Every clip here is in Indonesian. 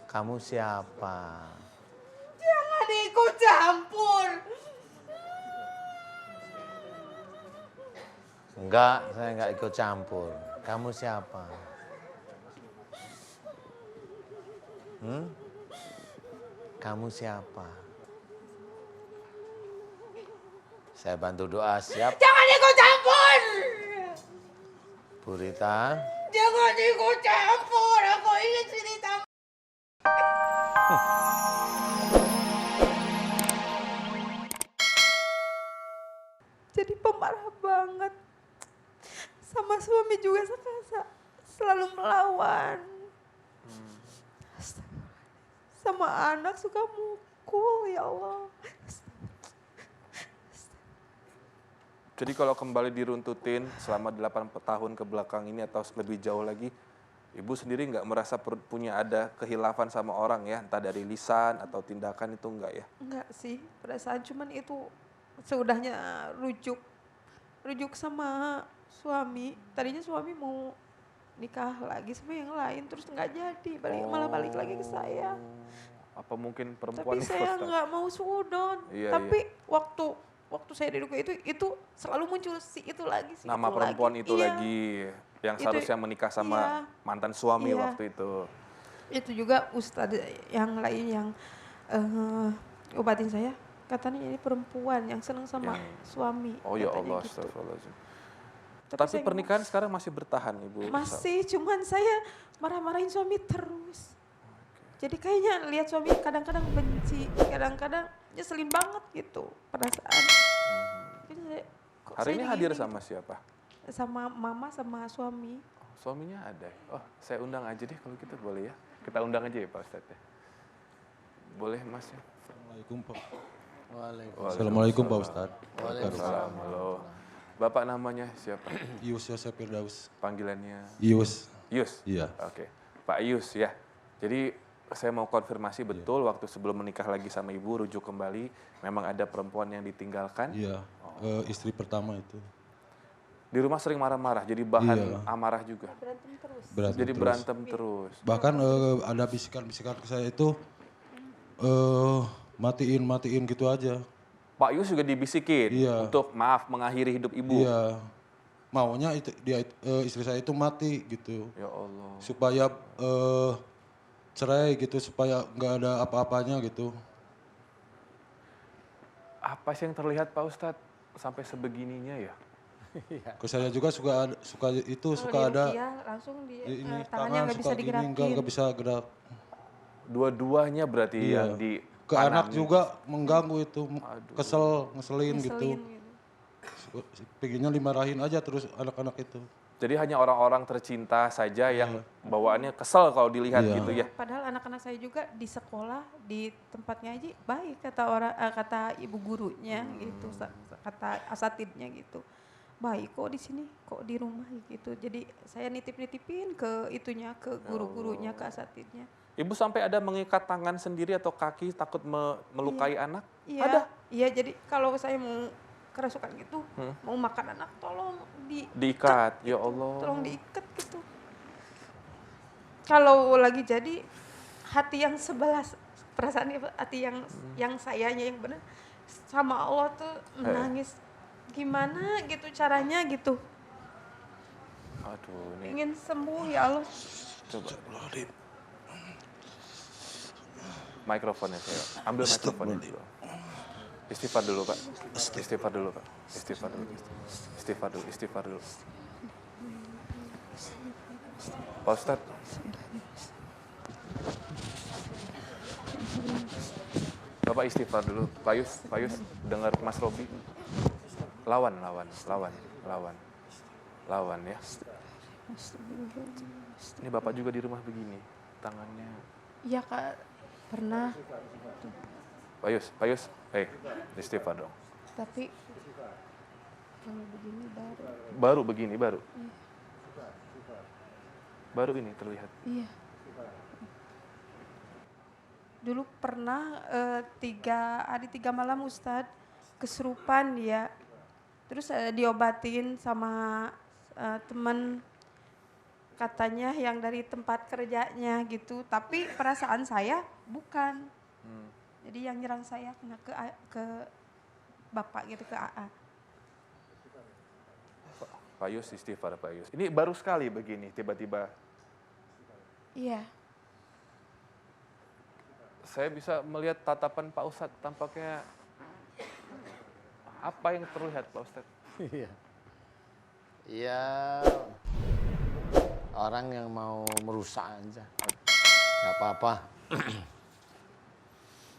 Kamu siapa? Jangan ikut campur. Enggak, saya enggak ikut campur. Kamu siapa? Kamu siapa? Saya bantu doa, siap? Jangan ikut campur. Bu Rita. Jangan ikut campur. Aku ingin cerita. Jadi pemarah banget. Sama suami juga selalu melawan. Sama anak suka mukul, ya Allah. Jadi kalau kembali diruntutin selama 8 tahun ke belakang ini atau lebih jauh lagi, Ibu sendiri nggak merasa punya ada kehilafan sama orang ya, entah dari lisan atau tindakan itu enggak ya? Enggak sih, perasaan cuman itu seudahnya rujuk sama suami. Tadinya suami mau nikah lagi sama yang lain, terus nggak jadi, malah balik lagi ke saya. Apa mungkin perempuan Tapi saya nggak mau sudon. Iya, Tapi waktu saya di duka itu selalu muncul itu lagi. Nama perempuan lagi. itu Iya. lagi yang seharusnya menikah sama iya. mantan suami Iya. waktu itu. Itu juga ustadz yang lain yang obatin saya, katanya ini perempuan yang senang sama suami. Oh ya Allah, gitu. astagfirullahaladzim. Tapi Tapi pernikahan sekarang masih bertahan Ibu? masih, cuman saya marah-marahin suami terus. Jadi kayaknya lihat suami kadang-kadang benci, kadang-kadang nyeselin banget gitu perasaan. Jadi Hari ini hadir sama siapa? Sama mama sama suami. Suaminya ada. Oh, saya undang aja deh kalau gitu, boleh ya? Kita undang aja ya Pak Ustadz ya. Boleh Mas ya? Assalamualaikum Pak. Waalaikumsalam. Assalamualaikum Pak Ustadz. Waalaikumsalam. Halo. Bapak namanya siapa? Ius Yosef Firdaus. Panggilannya? Ius. Yus? Iya. Oke. Pak Yus ya. Jadi saya mau konfirmasi betul waktu sebelum menikah lagi sama Ibu, rujuk kembali, memang ada perempuan yang ditinggalkan? Iya. Istri pertama itu. Di rumah sering marah-marah, jadi bahan amarah juga? Berantem terus. Berantem terus. Bahkan ada bisikan-bisikan ke saya itu, matiin gitu aja. Pak Yus juga dibisikin untuk maaf mengakhiri hidup Ibu? Iya. Maunya istri saya itu mati gitu. Ya Allah. Supaya cerai gitu, supaya nggak ada apa-apanya gitu. Apa sih yang terlihat Pak Ustadz sampai sebegininya ya? Ke saya juga suka ada langsung ini tangannya nggak bisa digerakin. nggak bisa gerak. Dua-duanya berarti yang di Ke anak juga mengganggu itu, ngeselin gitu. Pengennya dimarahin aja terus anak-anak itu. Jadi hanya orang-orang tercinta saja yang bawaannya kesel kalau dilihat gitu ya. Padahal anak-anak saya juga di sekolah, di tempat ngaji baik kata ibu gurunya gitu, kata asatidnya gitu. Baik kok di sini, kok di rumah gitu. Jadi saya nitip-nitipin ke itunya, ke guru-gurunya, ke asatidnya. Ibu sampai ada mengikat tangan sendiri atau kaki takut melukai anak? Iya, Ada? Iya, jadi kalau saya mau kerasukan gitu, mau makan anak tolong diikat, ya Allah. Tolong diikat gitu. Kalau lagi jadi hati yang sebelah, perasaan hati yang sayanya yang benar sama Allah tuh menangis. Gimana gitu caranya gitu. Aduh, ini. Ingin sembuh ya Allah. Coba. Mikrofonnya saya ambil mikrofonnya dulu. Istighfar dulu Pak. Istighfar dulu Pak. Istighfar dulu. Istighfar dulu. Pak Ustadz. Bapak istighfar dulu. Pak Yus, dengar Mas Robi. Lawan ya. Ini Bapak juga di rumah begini, tangannya. Iya Kak, pernah. Pak Yus, istighfar dong. Tapi kalau begini baru begini. Baru ini terlihat. Iya. Dulu pernah 3 hari 3 malam Ustadz kesurupan dia. Terus diobatin sama teman. katanya yang dari tempat kerjanya gitu, tapi perasaan saya bukan. Jadi yang nyerang saya kena ke bapak gitu, ke AA. Pak Yus, istighfar Pak Yus. Ini baru sekali begini, tiba-tiba Iya. saya bisa melihat tatapan Pak Ustadz, tampaknya apa yang terlihat Pak Ustadz? Iya. Ya orang yang mau merusak aja. Gak apa-apa.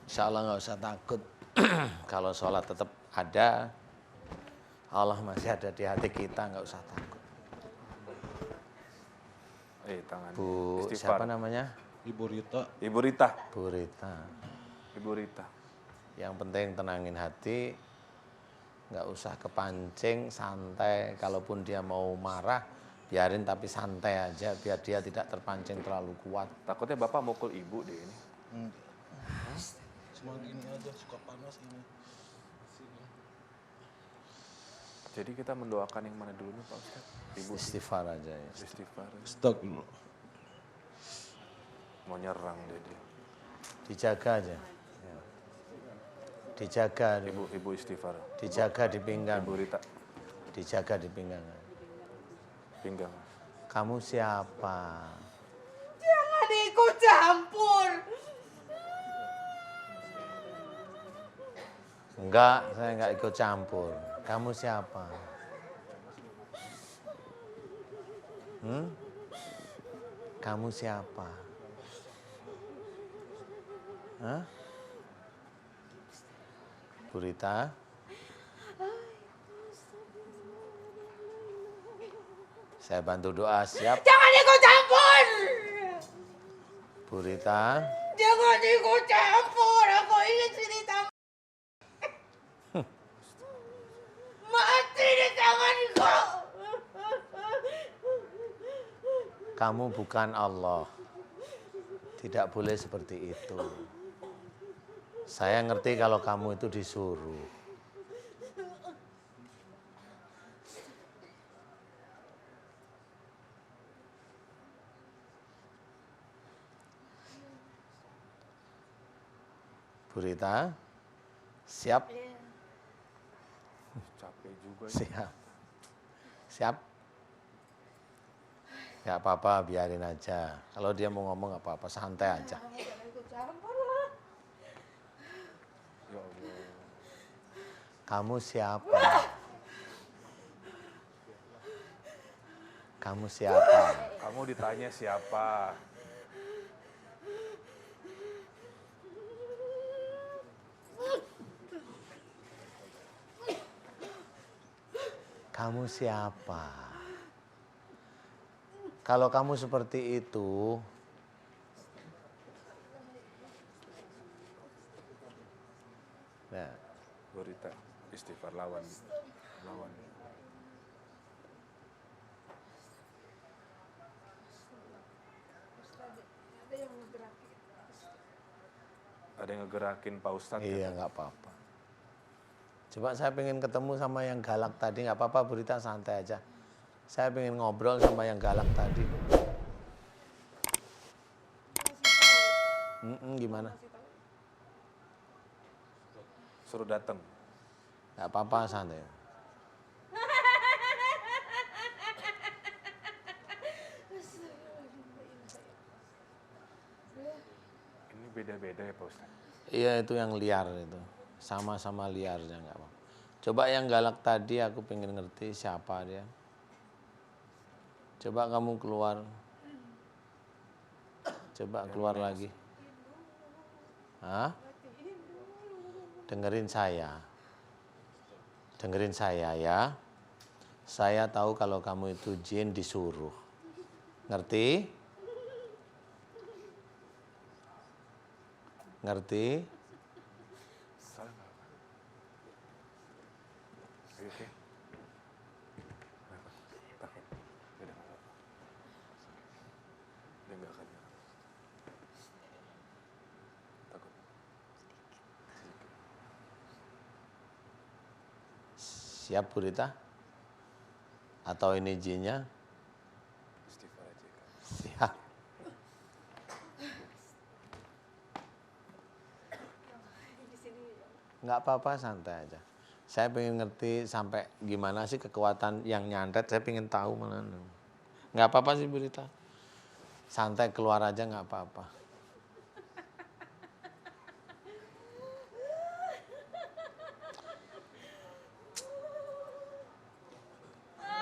Insya Allah nggak usah takut. Kalau sholat tetap ada, Allah masih ada di hati kita, nggak usah takut. Tangan. Bu, Istighfar. siapa namanya? Ibu Rita. Ibu Rita. Bu Rita. Ibu Rita. Yang penting tenangin hati, nggak usah kepancing, santai. Kalaupun dia mau marah, biarin tapi santai aja, biar dia tidak terpancing terlalu kuat. Takutnya Bapak mukul Ibu deh ini. Cuma gini aja, suka panas ini. Sini. Jadi kita mendoakan yang mana dulu nih Pak Ustadz? Ibu Istighfar aja ya. istighfar. Astagfirullah. Mau nyerang dia. Dijaga aja. Ya. Dijaga, Ibu istighfar. dijaga di pinggang, Ibu Rita, dijaga di pinggang. pinggang. Kamu siapa? Jangan ikut campur. Enggak, saya enggak ikut campur. Kamu siapa? Kamu siapa? Hah? Bu Rita? Saya bantu doa, siap? Jangan ikut campur. Bu Rita? Jangan ikut campur. Aku ingin cerita. Mati di tanganku. Kamu bukan Allah. Tidak boleh seperti itu. Saya ngerti kalau kamu itu disuruh. Bu Rita, siap? Capek juga ya. Siap. Siap? Gak apa-apa, biarin aja. Kalau dia mau ngomong gak apa-apa, santai aja. Jangan ikut campur. Ya Allah. Kamu siapa? Kamu siapa? Kamu ditanya siapa? Kamu siapa? Kalau kamu seperti itu, nah, Bu Rita, istighfar lawan. Ada yang ngegerakin Pak Ustadz. iya nggak apa-apa. Coba saya pengen ketemu sama yang galak tadi, nggak apa-apa Bu Rita, santai aja. Saya pengen ngobrol sama yang galak tadi. Gimana? Suruh datang. Nggak apa-apa, santai. Ini beda-beda ya Pak Ustadz. Iya itu yang liar itu, sama-sama liarnya nggak apa-apa. Coba yang galak tadi aku pengen ngerti siapa dia. Coba kamu keluar. Coba keluar lagi. Hah? Dengerin saya. Dengerin saya ya. Saya tahu kalau kamu itu jin disuruh. Ngerti? Ngerti? Salah nggak apa? Oke. Kenapa? Takut? Udah nggak apa-apa. Dia nggak akan nyerang. Takut? Sedikit. Siap Bu Rita? Atau ini jinnya? Istighfar aja. nggak apa-apa, santai aja. Saya pengen ngerti sampai gimana sih kekuatan yang nyantet, saya pengen tahu mana. Nggak apa-apa sih Bu Rita. Santai keluar aja nggak apa-apa.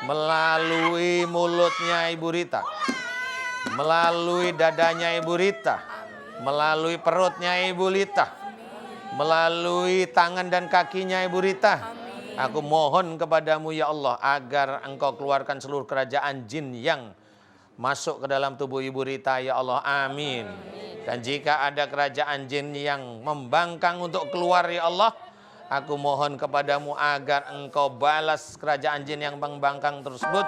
Melalui mulutnya Ibu Rita, melalui dadanya Ibu Rita, melalui perutnya Ibu Rita, melalui tangan dan kakinya Ibu Rita. Aku mohon kepadamu ya Allah agar engkau keluarkan seluruh kerajaan jin yang masuk ke dalam tubuh Ibu Rita ya Allah, amin. Dan jika ada kerajaan jin yang membangkang untuk keluar ya Allah, aku mohon kepadamu agar engkau balas kerajaan jin yang membangkang tersebut